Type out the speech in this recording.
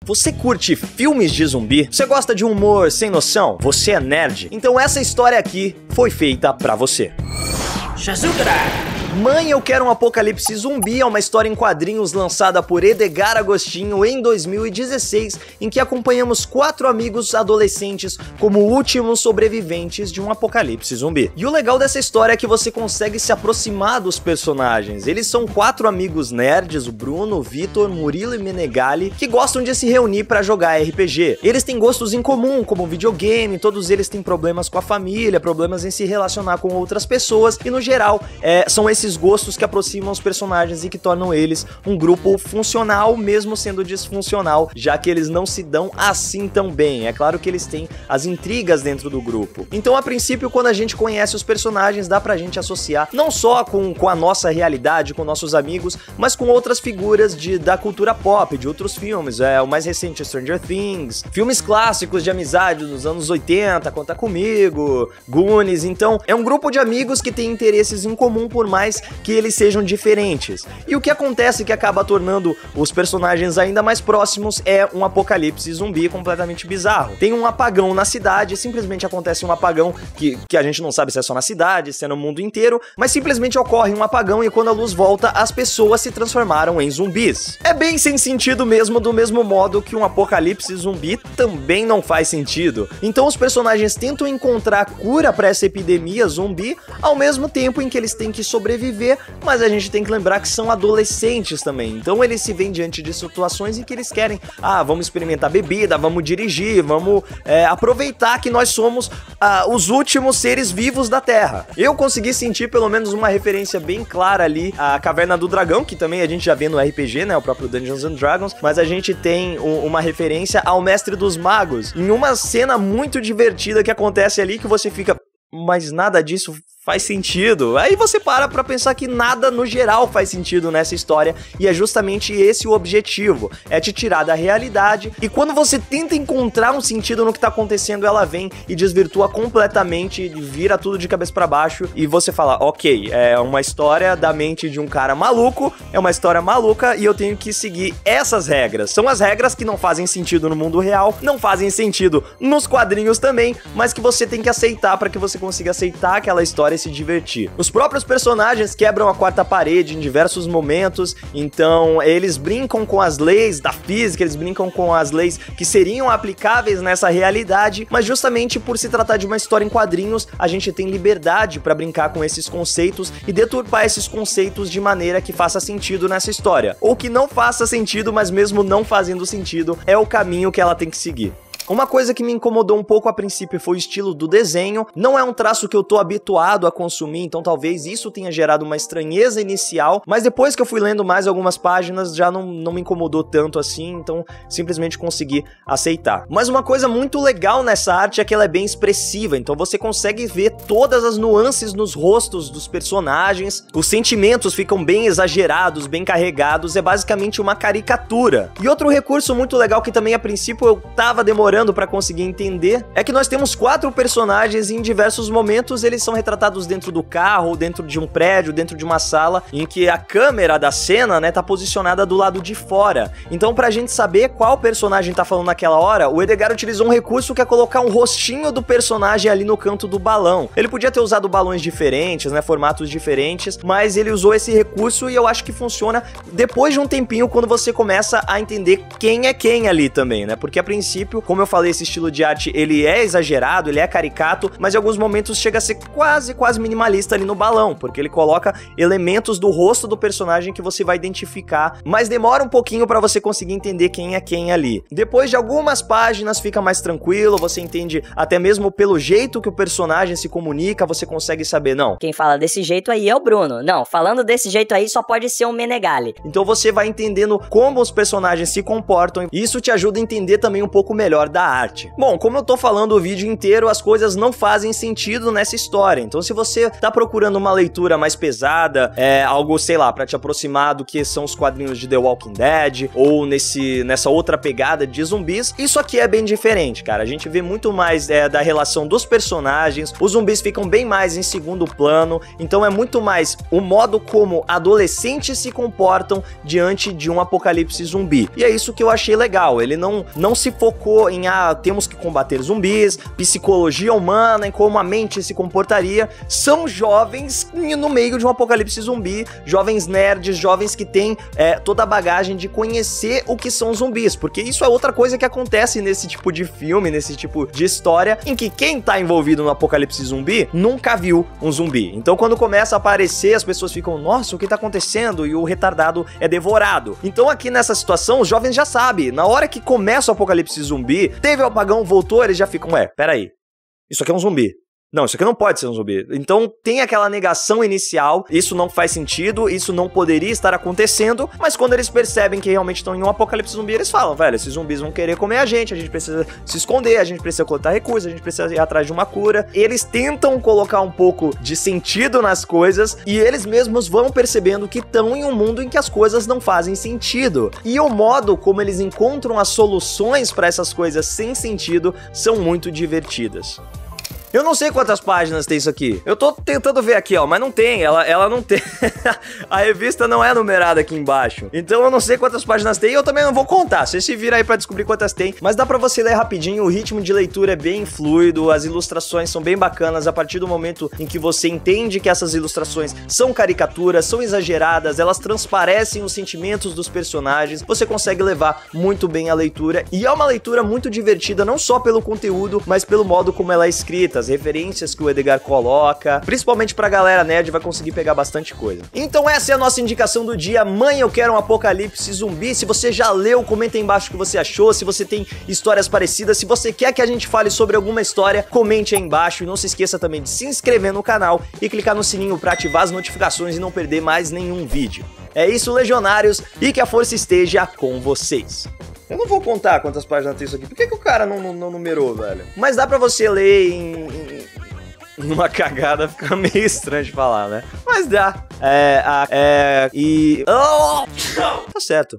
Você curte filmes de zumbi? Você gosta de humor sem noção? Você é nerd? Então essa história aqui foi feita pra você. Shazukara! Mãe, Eu Quero um Apocalipse Zumbi é uma história em quadrinhos lançada por Edgar Agostinho em 2016, em que acompanhamos 4 amigos adolescentes como últimos sobreviventes de um apocalipse zumbi. E o legal dessa história é que você consegue se aproximar dos personagens. Eles são 4 amigos nerds, o Bruno, o Vitor, Murilo e Menegali, que gostam de se reunir pra jogar RPG. Eles têm gostos em comum, como videogame, todos eles têm problemas com a família, problemas em se relacionar com outras pessoas, e no geral, são esses gostos que aproximam os personagens e que tornam eles um grupo funcional, mesmo sendo disfuncional, já que eles não se dão assim tão bem. É claro que eles têm as intrigas dentro do grupo. Então, a princípio, quando a gente conhece os personagens, dá pra gente associar não só com a nossa realidade, com nossos amigos, mas com outras figuras da cultura pop, de outros filmes. O mais recente, Stranger Things, filmes clássicos de amizade dos anos 80, Conta Comigo, Goonies. Então, é um grupo de amigos que tem interesses em comum, por mais que eles sejam diferentes. E o que acontece que acaba tornando os personagens ainda mais próximos é um apocalipse zumbi completamente bizarro. Tem um apagão na cidade, simplesmente acontece um apagão que a gente não sabe se é só na cidade, se é no mundo inteiro, mas simplesmente ocorre um apagão e quando a luz volta, as pessoas se transformaram em zumbis. É bem sem sentido mesmo, do mesmo modo que um apocalipse zumbi também não faz sentido. Então os personagens tentam encontrar cura para essa epidemia zumbi, ao mesmo tempo em que eles têm que sobreviver, mas a gente tem que lembrar que são adolescentes também, então eles se veem diante de situações em que eles querem, vamos experimentar bebida, vamos dirigir, vamos aproveitar que nós somos os últimos seres vivos da Terra. Eu consegui sentir pelo menos uma referência bem clara ali, a Caverna do Dragão, que também a gente já vê no RPG, né, o próprio Dungeons and Dragons, mas a gente tem uma referência ao Mestre dos Magos, em uma cena muito divertida que acontece ali que você fica, mas nada disso faz sentido. Aí você para pra pensar que nada no geral faz sentido nessa história, e é justamente esse o objetivo, é te tirar da realidade, e quando você tenta encontrar um sentido no que tá acontecendo, ela vem e desvirtua completamente, vira tudo de cabeça pra baixo, e você fala, ok, é uma história da mente de um cara maluco, é uma história maluca, e eu tenho que seguir essas regras. São as regras que não fazem sentido no mundo real, não fazem sentido nos quadrinhos também, mas que você tem que aceitar para que você consiga aceitar aquela história e se divertir. Os próprios personagens quebram a quarta parede em diversos momentos, então eles brincam com as leis da física, eles brincam com as leis que seriam aplicáveis nessa realidade, mas justamente por se tratar de uma história em quadrinhos, a gente tem liberdade para brincar com esses conceitos e deturpar esses conceitos de maneira que faça sentido nessa história, ou que não faça sentido, mas mesmo não fazendo sentido, é o caminho que ela tem que seguir. Uma coisa que me incomodou um pouco a princípio foi o estilo do desenho, não é um traço que eu tô habituado a consumir, então talvez isso tenha gerado uma estranheza inicial, mas depois que eu fui lendo mais algumas páginas já não me incomodou tanto assim, então simplesmente consegui aceitar. Mas uma coisa muito legal nessa arte é que ela é bem expressiva, então você consegue ver todas as nuances nos rostos dos personagens, os sentimentos ficam bem exagerados, bem carregados, é basicamente uma caricatura. E outro recurso muito legal que também a princípio eu tava demorando pra conseguir entender, é que nós temos 4 personagens e em diversos momentos eles são retratados dentro do carro, ou dentro de um prédio, dentro de uma sala, em que a câmera da cena, né, tá posicionada do lado de fora. Então pra gente saber qual personagem tá falando naquela hora, o Edgar utilizou um recurso que é colocar um rostinho do personagem ali no canto do balão. Ele podia ter usado balões diferentes, né, formatos diferentes, mas ele usou esse recurso e eu acho que funciona depois de um tempinho, quando você começa a entender quem é quem ali também, né, porque a princípio, como eu falei, esse estilo de arte, ele é exagerado, ele é caricato, mas em alguns momentos chega a ser quase minimalista ali no balão, porque ele coloca elementos do rosto do personagem que você vai identificar, mas demora um pouquinho pra você conseguir entender quem é quem ali. Depois de algumas páginas fica mais tranquilo, você entende até mesmo pelo jeito que o personagem se comunica, você consegue saber, não, quem fala desse jeito aí é o Bruno, não, falando desse jeito aí só pode ser um Menegali. Então você vai entendendo como os personagens se comportam, e isso te ajuda a entender também um pouco melhor da arte. Bom, como eu tô falando o vídeo inteiro, as coisas não fazem sentido nessa história. Então se você tá procurando uma leitura mais pesada, algo, sei lá, pra te aproximar do que são os quadrinhos de The Walking Dead, ou nessa outra pegada de zumbis, isso aqui é bem diferente, cara. A gente vê muito mais da relação dos personagens, os zumbis ficam bem mais em segundo plano, então é muito mais o modo como adolescentes se comportam diante de um apocalipse zumbi. E é isso que eu achei legal, ele não se focou em, temos que combater zumbis, psicologia humana, em como a mente se comportaria. São jovens no meio de um apocalipse zumbi, jovens nerds, jovens que têm toda a bagagem de conhecer o que são zumbis, porque isso é outra coisa que acontece nesse tipo de filme, nesse tipo de história, em que quem tá envolvido no apocalipse zumbi nunca viu um zumbi. Então quando começa a aparecer, as pessoas ficam, nossa, o que tá acontecendo? E o retardado é devorado. Então aqui nessa situação, os jovens já sabem, na hora que começa o apocalipse zumbi, teve o apagão, voltou, eles já ficam, peraí, isso aqui é um zumbi. Não, isso aqui não pode ser um zumbi. Então tem aquela negação inicial, isso não faz sentido, isso não poderia estar acontecendo, mas quando eles percebem que realmente estão em um apocalipse zumbi, eles falam, velho, esses zumbis vão querer comer a gente precisa se esconder, a gente precisa coletar recursos, a gente precisa ir atrás de uma cura. Eles tentam colocar um pouco de sentido nas coisas e eles mesmos vão percebendo que estão em um mundo em que as coisas não fazem sentido. E o modo como eles encontram as soluções para essas coisas sem sentido são muito divertidas. Eu não sei quantas páginas tem isso aqui. Eu tô tentando ver aqui, ó, mas não tem. Ela não tem. A revista não é numerada aqui embaixo. Então eu não sei quantas páginas tem e eu também não vou contar. Você se vira aí pra descobrir quantas tem. Mas dá pra você ler rapidinho. O ritmo de leitura é bem fluido. As ilustrações são bem bacanas. A partir do momento em que você entende que essas ilustrações são caricaturas, são exageradas, elas transparecem os sentimentos dos personagens, você consegue levar muito bem a leitura. E é uma leitura muito divertida, não só pelo conteúdo, mas pelo modo como ela é escrita. As referências que o Edgar coloca, principalmente pra galera nerd, vai conseguir pegar bastante coisa. Então essa é a nossa indicação do dia. Mãe, eu quero um apocalipse zumbi. Se você já leu, comenta aí embaixo o que você achou, se você tem histórias parecidas, se você quer que a gente fale sobre alguma história, comente aí embaixo. E não se esqueça também de se inscrever no canal e clicar no sininho pra ativar as notificações e não perder mais nenhum vídeo. É isso, legionários, e que a força esteja com vocês. Eu não vou contar quantas páginas tem isso aqui. Por que o cara não numerou, velho? Mas dá pra você ler numa cagada, fica meio estranho de falar, né? Mas dá. Tá certo.